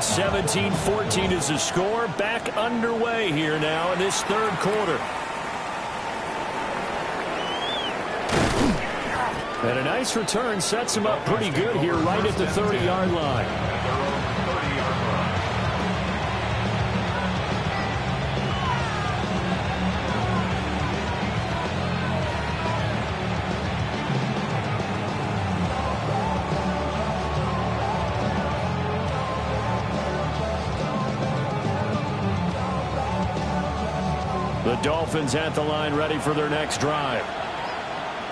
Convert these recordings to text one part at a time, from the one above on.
17-14 is the score. Back underway here now in this third quarter. And a nice return sets him up pretty good here right at the 30-yard line. The Dolphins at the line ready for their next drive.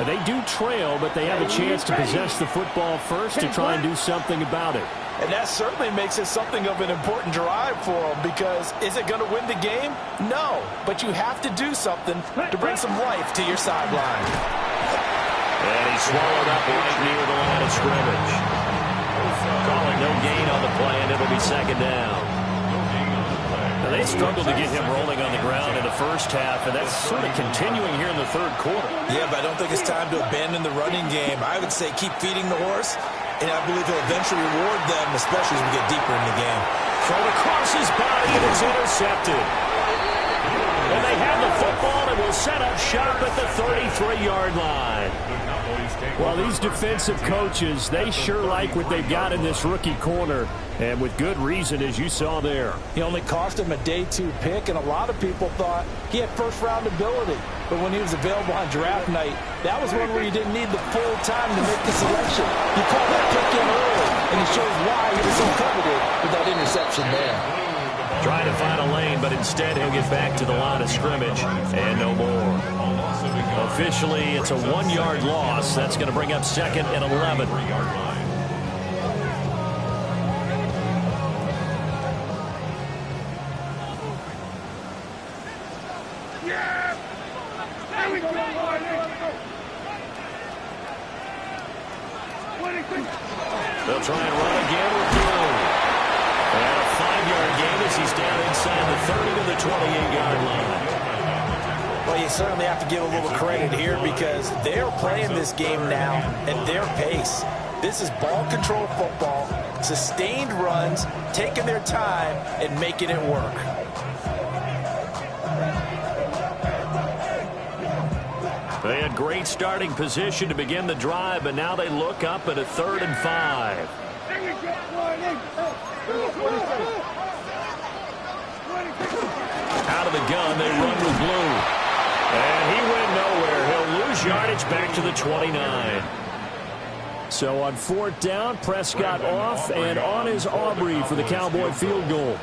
They do trail, but they have a chance to possess the football first to try and do something about it. And that certainly makes it something of an important drive for them, because is it going to win the game? No, but you have to do something to bring some life to your sideline. And he's swallowed up right near the line of scrimmage. Calling no gain on the play, and it'll be second down. They struggled to get him rolling on the ground in the first half, and that's sort of continuing here in the third quarter. Yeah, but I don't think it's time to abandon the running game. I would say keep feeding the horse, and I believe he'll eventually reward them, especially as we get deeper in the game. Thrown across his body, and it's intercepted. And they have the football and will set up shop at the 33-yard line. Well, these defensive coaches, they sure like what they've got in this rookie corner, and with good reason, as you saw there. He only cost him a day 2 pick, and a lot of people thought he had first-round ability. But when he was available on draft night, that was one where you didn't need the full time to make the selection. You called that pick in early, and he shows why he was so coveted with that interception there. Trying to find a lane, but instead he'll get back to the line of scrimmage, and no more. Officially, it's a 1-yard loss. That's going to bring up second and 11. They'll try and run again with Blue. And a 5-yard gain as he's down inside the 30 to the 28-yard line. Well, you certainly have to give a little credit here, because they're playing this game now at their pace. This is ball control football, sustained runs, taking their time and making it work. They had great starting position to begin the drive, but now they look up at a 3rd and 5. Out of the gun, they run with Blue. And he went nowhere. He'll lose yardage back to the 29. So on 4th down, Prescott off and on is Aubrey for the Cowboy field goal.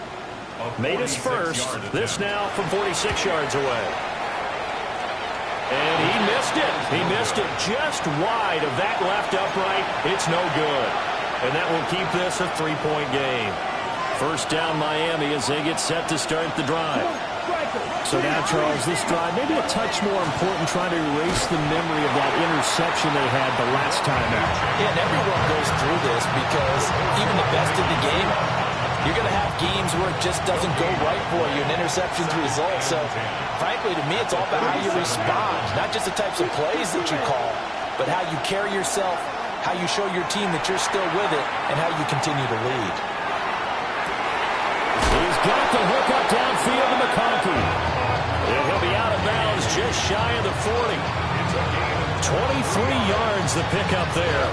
Made his first. This now from 46 yards away. And he missed it. He missed it just wide of that left upright. It's no good. And that will keep this a 3-point game. First down Miami as they get set to start the drive. So now, Charles, this drive maybe a touch more important, trying to erase the memory of that interception they had the last time out. Yeah, and everyone goes through this, because even the best in the game, you're going to have games where it just doesn't go right for you, and interceptions result. So, frankly, to me, it's all about how you respond, not just the types of plays that you call, but how you carry yourself, how you show your team that you're still with it, and how you continue to lead. He's got the hook up downfield to McConkey. And he'll be out of bounds just shy of the 40. 23 yards the pickup there.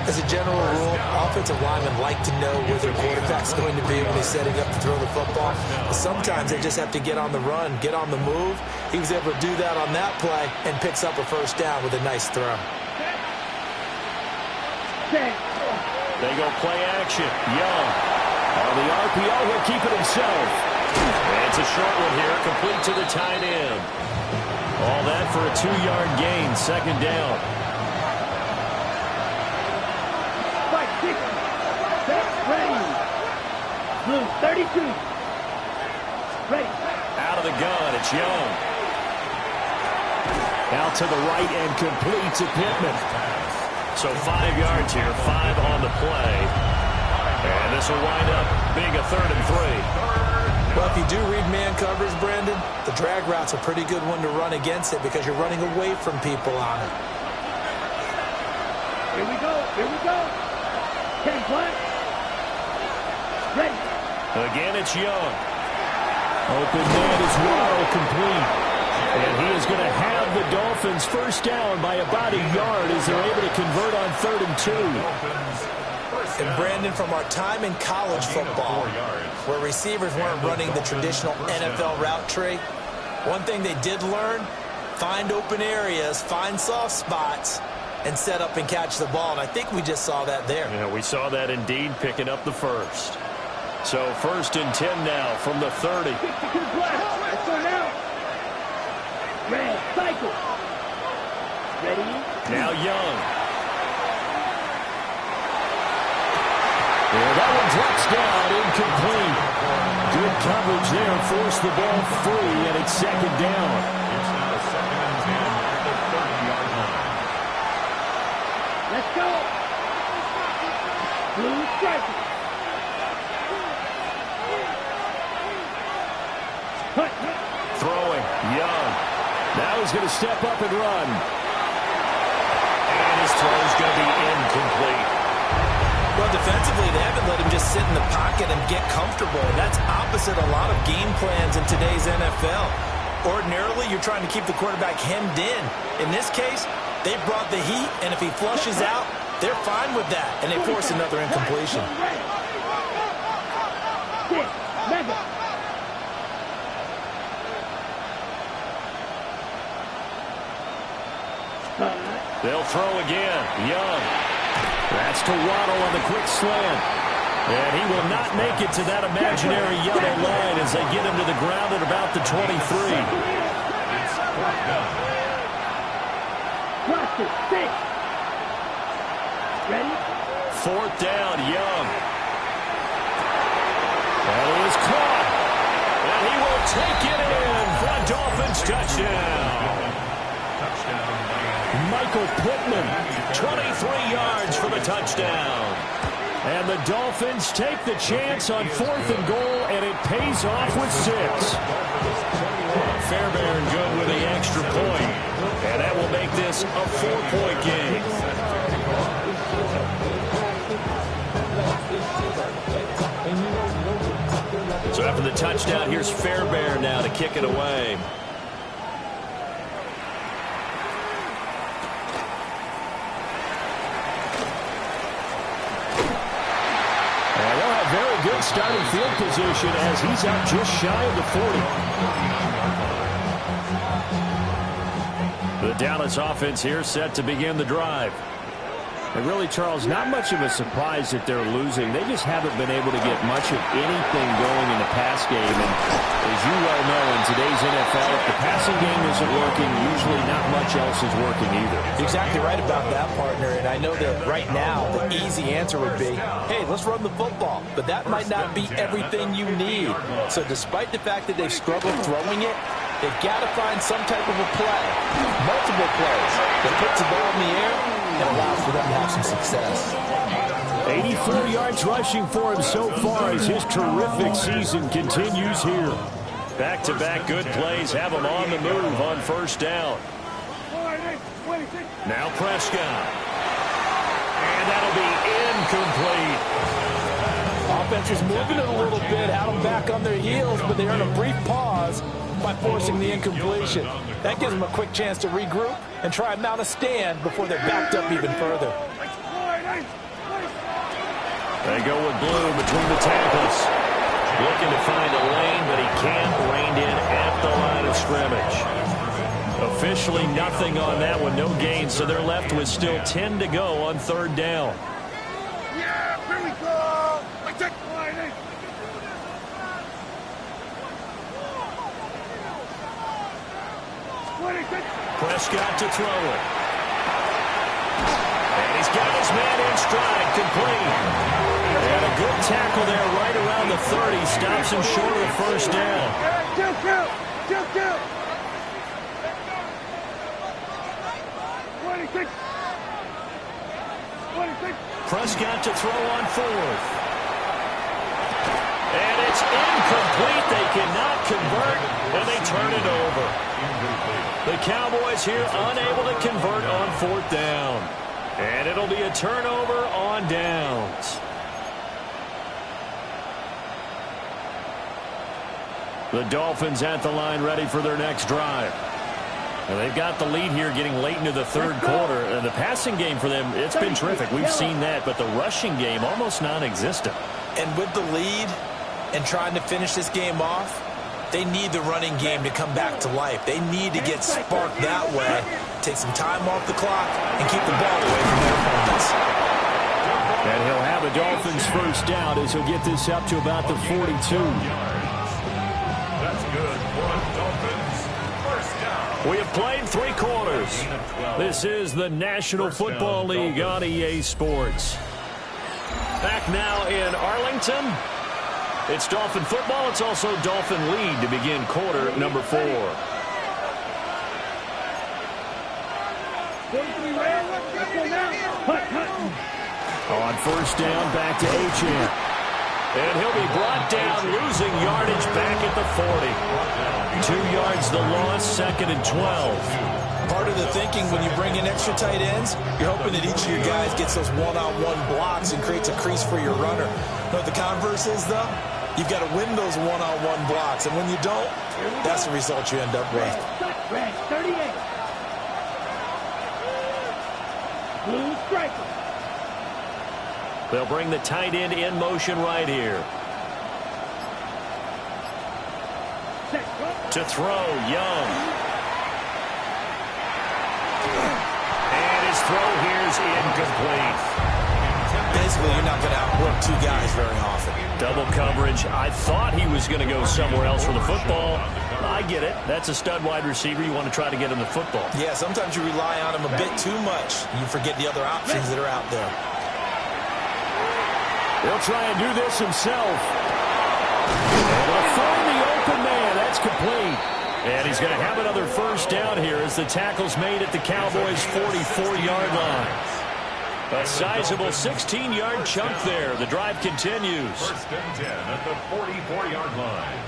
As a general rule, offensive linemen like to know where their quarterback's going to be when he's setting up to throw the football. But sometimes they just have to get on the run, get on the move. He was able to do that on that play and picks up a first down with a nice throw. They go play action. Young. On the RPO, he'll keep it himself. And it's a short one here, complete to the tight end. All that for a 2-yard gain, second down. Blue, 32. Ready. Out of the gun, it's Young. Out to the right and complete to Pittman. So 5 yards here, 5 on the play. And this will wind up being a 3rd and 3. Well, if you do read man coverage, Brandon, the drag route's a pretty good one to run against it, because you're running away from people on it. Here we go. Here we go. 10 flat. Again, it's Young. Open man is Waddle, complete. And he is going to have the Dolphins first down by about a yard as they're able to convert on 3rd and 2. And Brandon, from our time in college football, where receivers weren't running the traditional NFL route tree, one thing they did learn, find open areas, find soft spots, and set up and catch the ball. And I think we just saw that there. Yeah, we saw that indeed, picking up the first. So 1st and 10 now from the 30. Let's go now. Red, cycle. Ready? Now Young. Yeah, that one drops down, incomplete. Good coverage there, forced the ball free, and it's 2nd down. It's now 2nd and 10 at the 30-yard line. Let's go. Blue striker. Throwing, Young. Now he's going to step up and run. And his throw is going to be incomplete. Well, defensively, they haven't let him just sit in the pocket and get comfortable. And that's opposite a lot of game plans in today's NFL. Ordinarily, you're trying to keep the quarterback hemmed in. In this case, they brought the heat, and if he flushes out, they're fine with that. And they force another incompletion. They'll throw again. Young. That's to Waddle on the quick slant. And he will not make it to that imaginary yellow line as they get him to the ground at about the 23. Ready? 4th down, Young. And he is caught. And he will take it in for a Dolphins touchdown. Michael Pittman, 23 yards for the touchdown. And the Dolphins take the chance on 4th and goal, and it pays off with 6. Fairbairn good with the extra point. And that will make this a 4-point game. So after the touchdown, here's Fairbairn now to kick it away. Good starting field position as he's out just shy of the 40. The Dallas offense here set to begin the drive. And really, Charles, not much of a surprise that they're losing. They just haven't been able to get much of anything going in the pass game. And as you well know, in today's NFL, if the passing game isn't working, usually not much else is working either. Exactly right about that, partner. And I know that right now, the easy answer would be, hey, let's run the football. But that might not be everything you need. So despite the fact that they've struggled throwing it, they've got to find some type of a play, multiple plays, that puts the ball in the air and allows for them to have some success. 84 yards rushing for him so far as his terrific season continues here. Back-to-back good plays have him on the move on 1st down. Now Prescott. And that'll be incomplete. Offense is moving it a little bit, had them back on their heels, but they earn a brief pause by forcing the incompletion. That gives them a quick chance to regroup and try and mount a stand before they're backed up even further. They go with Blue between the tackles. Looking to find a lane, but he can't. Reined in at the line of scrimmage. Officially nothing on that one, no gain, so they're left with still 10 to go on 3rd down. Yeah, here we go. Prescott to throw it. And he's got his man in stride, complete. And a good tackle there right around the 30. Stops him short of the 1st down. Two. 26. Prescott to throw on 4th. And it's incomplete. They cannot convert, and they turn it over. The Cowboys here unable to convert on 4th down. And it'll be a turnover on downs. The Dolphins at the line ready for their next drive. And they've got the lead here getting late into the third quarter. And the passing game for them, it's been terrific. We've seen that, but the rushing game almost non-existent. And with the lead and trying to finish this game off, they need the running game to come back to life. They need to get sparked that way, take some time off the clock, and keep the ball away from their opponents. And he'll have a Dolphins first down as he'll get this up to about the 42. That's good for a Dolphins first down. We have played 3 quarters. This is the National Football League on EA Sports. Back now in Arlington. It's Dolphin football. It's also Dolphin lead to begin quarter number 4. On first down, back to Achane. And he'll be brought down, losing yardage back at the 40. 2 yards the loss, 2nd and 12. Part of the thinking when you bring in extra tight ends, you're hoping that each of your guys gets those one-on-one blocks and creates a crease for your runner. You know what the converse is, though? You've got to win those one-on-one blocks, and when you don't, that's the result you end up with. Red, 38. Blue striker. They'll bring the tight end in motion right here. To throw, Young. And his throw here is incomplete. Basically, you're not going to outwork 2 guys very often. Double coverage. I thought he was going to go somewhere else for the football. I get it. That's a stud wide receiver. You want to try to get him the football. Yeah, sometimes you rely on him a bit too much. You forget the other options that are out there. He'll try and do this himself. And he'll find the open man. That's complete. And he's going to have another first down here as the tackle's made at the Cowboys' 44-yard line. A sizable 16-yard chunk there. The drive continues. First and 10 at the 44-yard line.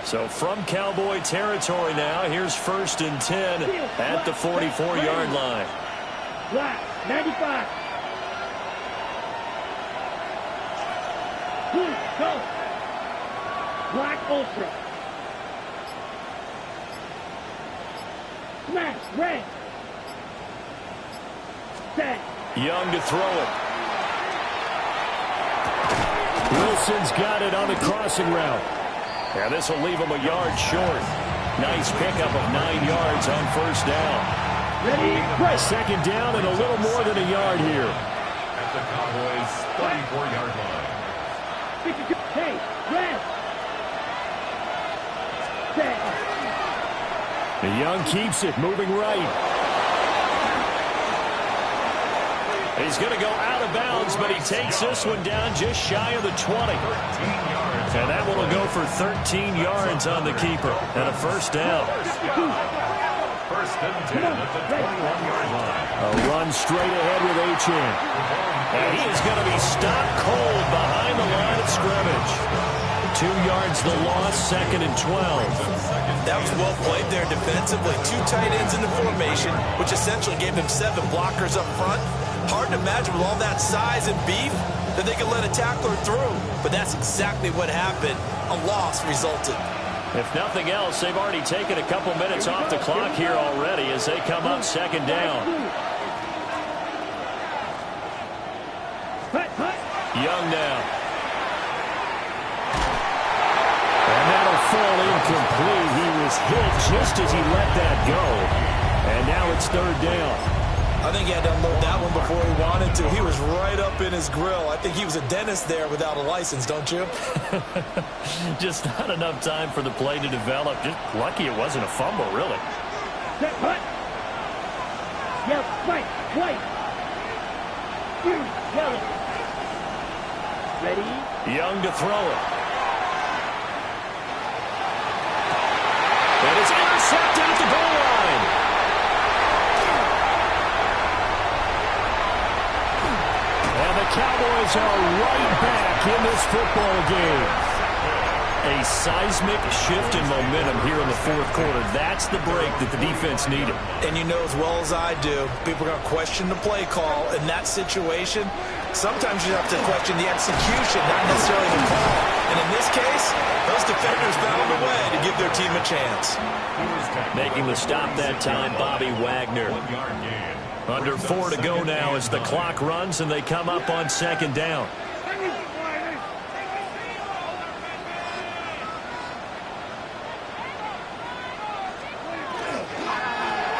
So from Cowboy territory now, here's first and 10 at the 44-yard line. Black, 95. Blue, go. Black ultra. Smash, red. Set. Young to throw it. Wilson's got it on the crossing route. And this will leave him a yard short. Nice pickup of 9 yards on first down. Ready, break. Second down and a little more than a yard here. At the Cowboys' 34-yard line. 52, hey, red. Set. The Young keeps it, moving right. He's going to go out of bounds, but he takes this one down just shy of the 20. 13 yards. And that one will go for 13 yards on the keeper and a first down. First and 10 at the 21-yard line. A run straight ahead with Achane. And he is going to be stopped cold behind the line of scrimmage. 2 yards the loss, 2nd and 12. That was well played there defensively. 2 tight ends in the formation, which essentially gave them 7 blockers up front. Hard to imagine with all that size and beef that they could let a tackler through. But that's exactly what happened. A loss resulted. If nothing else, they've already taken a couple minutes off the clock here already as they come up second down. Young now. And that'll fall incomplete. He was hit just as he let that go. And now it's third down. I think he had to unload that one before he wanted to. He was right up in his grill. I think he was a dentist there without a license, don't you? Just not enough time for the play to develop. Just lucky it wasn't a fumble, really. Set, hut. Yep, fight, white. Yellow. Ready? Young to throw it. And it's intercepted at the goal line. And the Cowboys are right back in this football game. A seismic shift in momentum here in the fourth quarter. That's the break that the defense needed. And you know as well as I do, people are going to question the play call in that situation. Sometimes you have to question the execution, not necessarily the call. And in this case, those defenders found a way to give their team a chance. Making the stop that time, Bobby Wagner. Under 4 to go now as the clock runs and they come up on second down.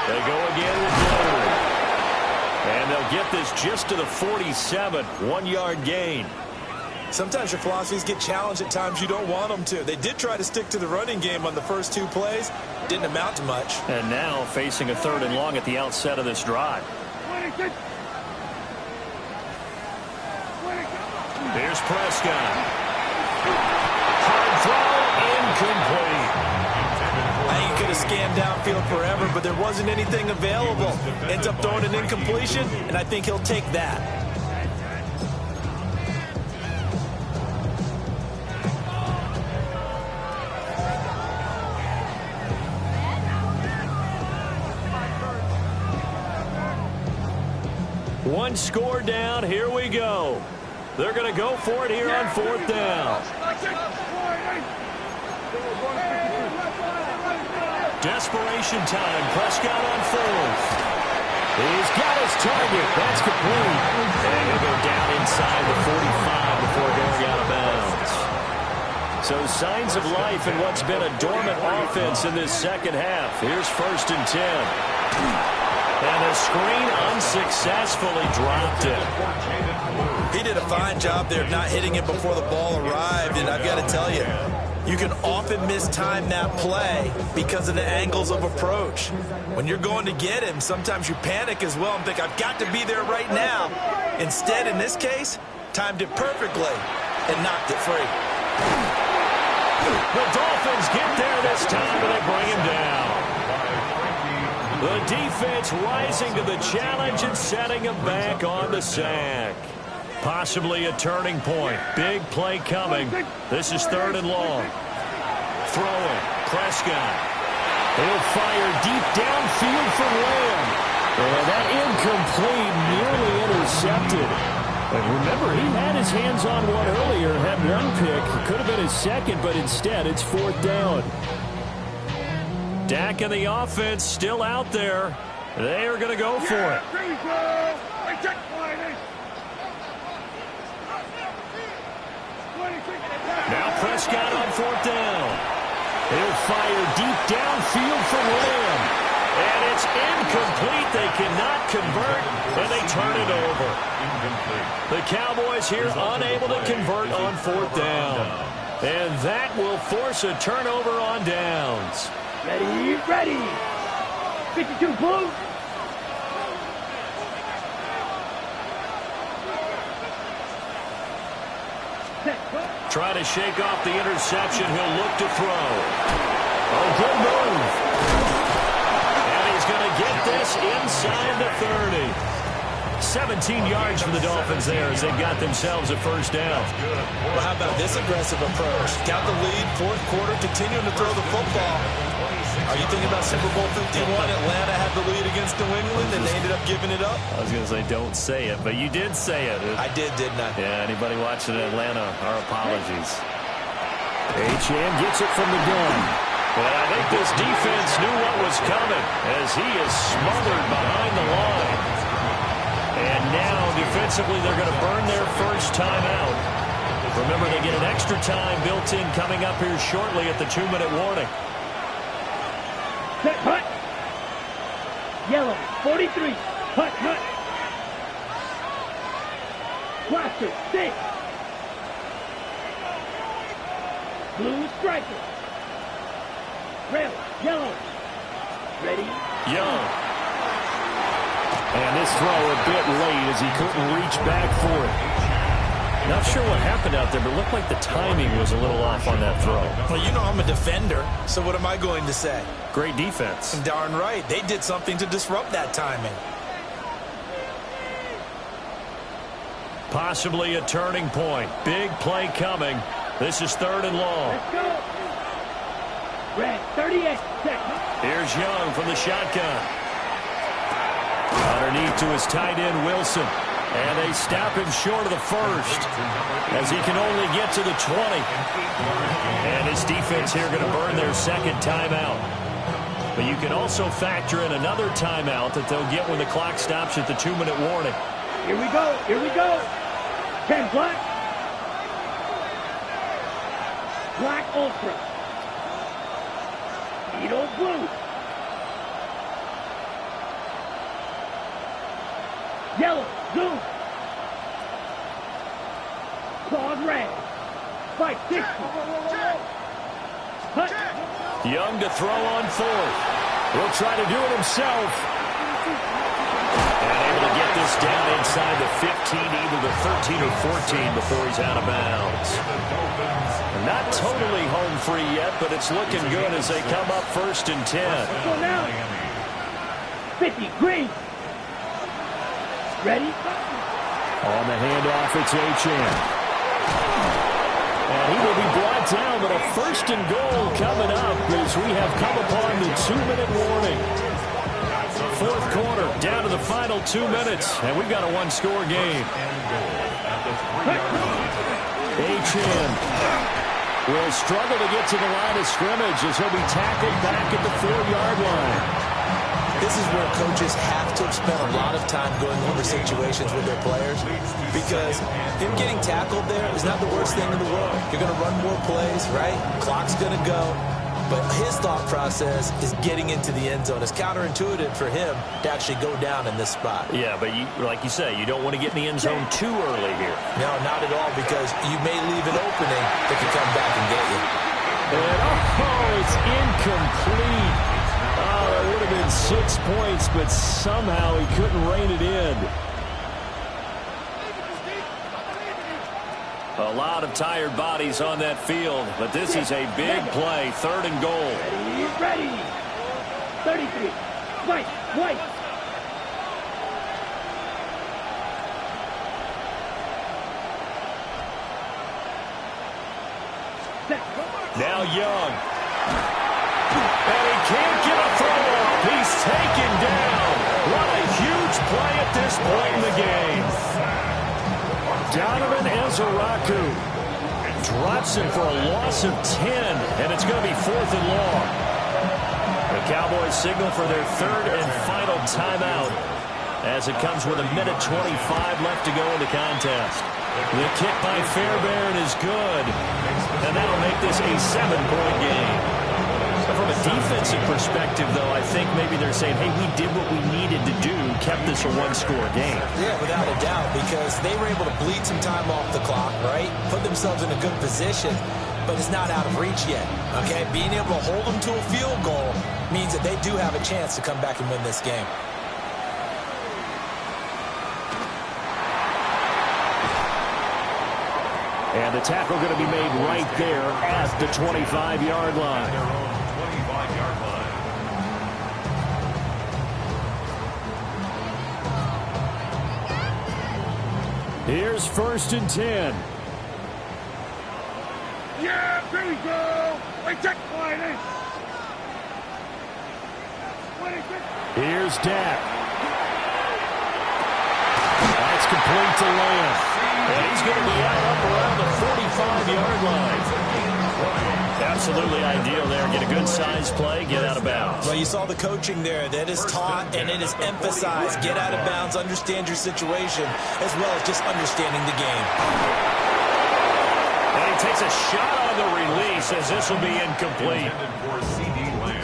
They go again with Dillard. And they'll get this just to the 47, 1-yard gain. Sometimes your philosophies get challenged at times you don't want them to. They did try to stick to the running game on the first 2 plays. Didn't amount to much. And now facing a 3rd and long at the outset of this drive. Here's Prescott. Hard throw, incomplete. I think he could have scanned downfield forever, but there wasn't anything available. Ends up throwing an incompletion, and I think he'll take that. One score down. Here we go. They're going to go for it here on 4th down. Desperation time. Prescott on 4th. He's got his target. That's complete. And he'll go down inside the 45 before going out of bounds. So signs of life in what's been a dormant offense in this second half. Here's 1st and 10. And the screen unsuccessfully dropped it. He did a fine job there of not hitting it before the ball arrived, and I've got to tell you, you can often mistime that play because of the angles of approach. When you're going to get him, sometimes you panic as well and think, I've got to be there right now. Instead, in this case, timed it perfectly and knocked it free. The Dolphins get there this time, and they bring him down. The defense rising to the challenge and setting him back on the sack. Possibly a turning point. Big play coming. This is 3rd and long. Throwing. Prescott. He'll fire deep downfield for Lamb. And that incomplete, nearly intercepted. But remember, he had his hands on one earlier, had one pick. It could have been his second, but instead it's 4th down. Dak and the offense still out there. They are going to go for it. Now Prescott on 4th down. He'll fire deep downfield for Lamb. And it's incomplete. They cannot convert, and they turn it over. The Cowboys here unable to convert on 4th down. And that will force a turnover on downs. Ready, ready. 52 blue. Try to shake off the interception. He'll look to throw. Oh, good move. And he's going to get this inside the 30. 17 yards for the Dolphins there as they got themselves a 1st down. Well, how about this aggressive approach? Got the lead, 4th quarter, continuing to throw the football. Are you thinking about Super Bowl 51? Atlanta had the lead against New England, and they ended up giving it up? I was going to say, don't say it, but you did say it. I did, didn't I? Yeah, anybody watching Atlanta, our apologies. Achane gets it from the gun. But I think this defense knew what was coming as he is smothered behind the line. And now, defensively, they're going to burn their first time out. Remember, they get an extra time built in coming up here shortly at the 2-minute warning. Set, hut. Yellow, 43. Hut, hut. Blaster, 6. Blue striker. Red, yellow. Ready? Young. And this throw a bit late as he couldn't reach back for it. Not sure what happened out there, but it looked like the timing was a little off on that throw. Well, you know I'm a defender, so what am I going to say? Great defense. Darn right. They did something to disrupt that timing. Possibly a turning point. Big play coming. This is 3rd and long. Let's go. Red, 38 seconds. Here's Young from the shotgun. Underneath to his tight end, Wilson. And they stop him short of the first as he can only get to the 20. And his defense here going to burn their 2nd timeout. But you can also factor in another timeout that they'll get when the clock stops at the 2-minute warning. Here we go. Here we go. 10 black. Black Ultra. Beetle Blue. Yellow Zoom. Claude Red. 560. Hut. Young to throw on 4th. He'll try to do it himself. And able to get this down inside the 15, either the 13 or 14 before he's out of bounds. Not totally home free yet, but it's looking good as they come up 1st and 10. Let's go now. 50, green. Ready? On the handoff, it's Achane. And he will be brought down, but a 1st and goal coming up as we have come upon the 2-minute warning. 4th quarter, down to the final 2 minutes, and we've got a 1-score game. Achane will struggle to get to the line of scrimmage as he'll be tackled back at the 4-yard line. This is where coaches have to have spent a lot of time going over situations with their players, because him getting tackled there is not the worst thing in the world. You're going to run more plays, right? Clock's going to go. But his thought process is getting into the end zone. It's counterintuitive for him to actually go down in this spot. Yeah, but like you say, you don't want to get in the end zone too early here. No, not at all, because you may leave an opening that can come back and get you. And it's incomplete. Oh, that would have been 6 points, but somehow he couldn't rein it in. A lot of tired bodies on that field, but this is a big play. 3rd and goal. Ready. 33. White. Now Young. And he can't get a throw off. He's taken down. What a huge play at this point in the game. Donovan Ezeraku drops him for a loss of 10, and it's going to be 4th and long. The Cowboys signal for their 3rd and final timeout as it comes with 1:25 left to go in the contest. The kick by Fairbairn is good, and that'll make this a 7-point game. From a defensive perspective, though, I think maybe they're saying, hey, we did what we needed to do, kept this a 1-score game. Yeah, without a doubt, because they were able to bleed some time off the clock, right? Put themselves in a good position, but it's not out of reach yet, okay? Being able to hold them to a field goal means that they do have a chance to come back and win this game. And the tackle going to be made right there at the 25-yard line. Here's 1st and 10. Yeah, here we go. Wait, check line. Here's Dak. That's complete to Lamb. And he's going to be out up around the 45-yard line. Absolutely ideal there. Get a good size play, get out of bounds. Well, you saw the coaching there. That is taught and it is emphasized. Get out of bounds, understand your situation, as well as just understanding the game. And he takes a shot on the release as this will be incomplete.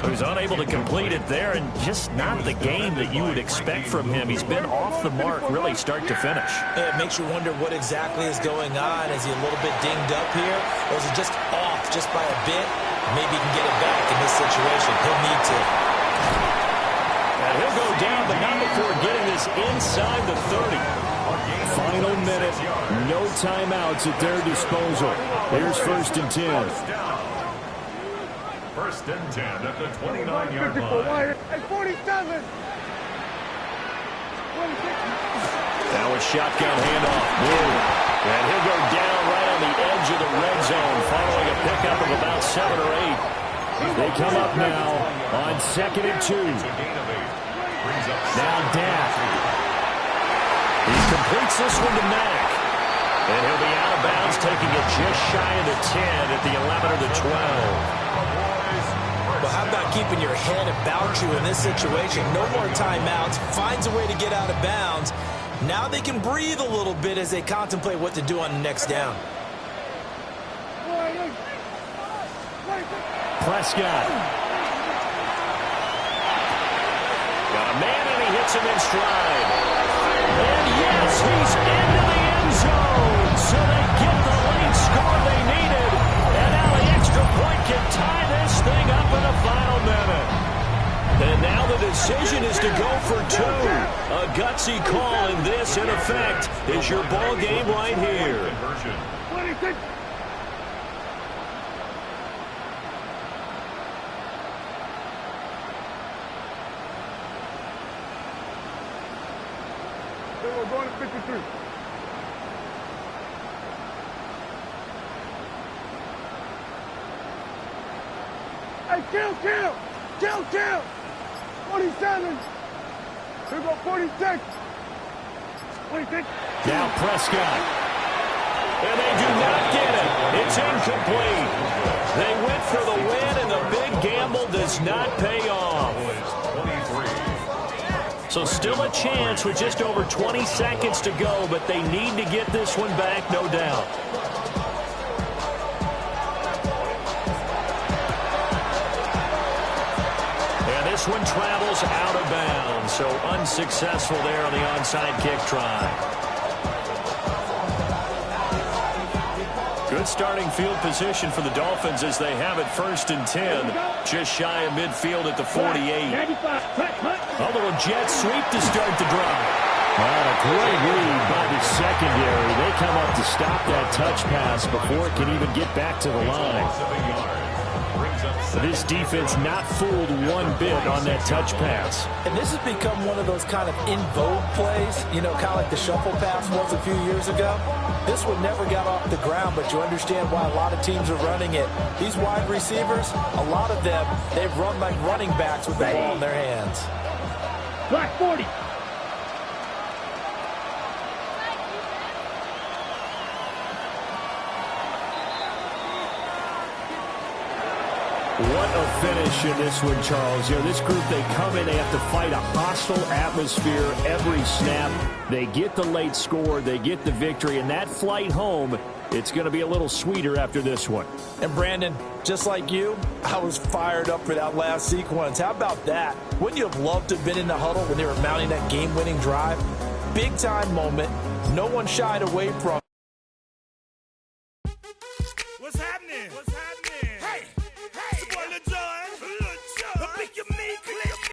So he's unable to complete it there, and just not the game that you would expect from him. He's been off the mark really start to finish. It makes you wonder what exactly is going on. Is he a little bit dinged up here, or is he just off just by a bit? Maybe he can get it back in this situation. He'll need to. And he'll go down, but not before getting this inside the 30. Final minute, no timeouts at their disposal. Here's 1st and 10. 1st and 10 at the 29-yard line. And 47. Now a shotgun handoff. Blue. And he'll go down right on the edge of the red zone following a pickup of about 7 or 8. They come up now on 2nd and 2. Now Dak. He completes this one to Mack. And he'll be out of bounds, taking it just shy of the 10 at the 11 or the 12. Well, how about keeping your head about you in this situation? No more timeouts. Finds a way to get out of bounds. Now they can breathe a little bit as they contemplate what to do on the next down. Prescott. Got a man, and he hits him in stride. And yes, he's into the end zone. So they get the late score they needed. And now the extra point can tie this thing up in the final minute. And now the decision is to go for 2. A gutsy call, and this, in effect, is your ball game right here. We're going to 53. Hey, kill! 47. Here go 46. 26. Now Prescott. And they do not get it. It's incomplete. They went for the win, and the big gamble does not pay off. So still a chance with just over 20 seconds to go, but they need to get this one back, no doubt. And this one travels out of bounds, so unsuccessful there on the onside kick try. Good starting field position for the Dolphins as they have it 1st and 10, just shy of midfield at the 48. A little jet sweep to start the drive. A great read by the secondary. They come up to stop that touch pass before it can even get back to the line. This defense not fooled one bit on that touch pass. And this has become one of those kind of in vogue plays, you know, kind of like the shuffle pass was a few years ago. This one never got off the ground, but you understand why a lot of teams are running it. These wide receivers, a lot of them, they've run like running backs with the ball in their hands. Black 40. What a finish in this one, Charles. You know, this group, they come in, they have to fight a hostile atmosphere every snap. They get the late score, they get the victory, and that flight home, it's going to be a little sweeter after this one. And Brandon, just like you, I was fired up for that last sequence. How about that? Wouldn't you have loved to have been in the huddle when they were mounting that game-winning drive? Big-time moment. No one shied away from it. What's happening? Hey, it's your boy Lil Jon.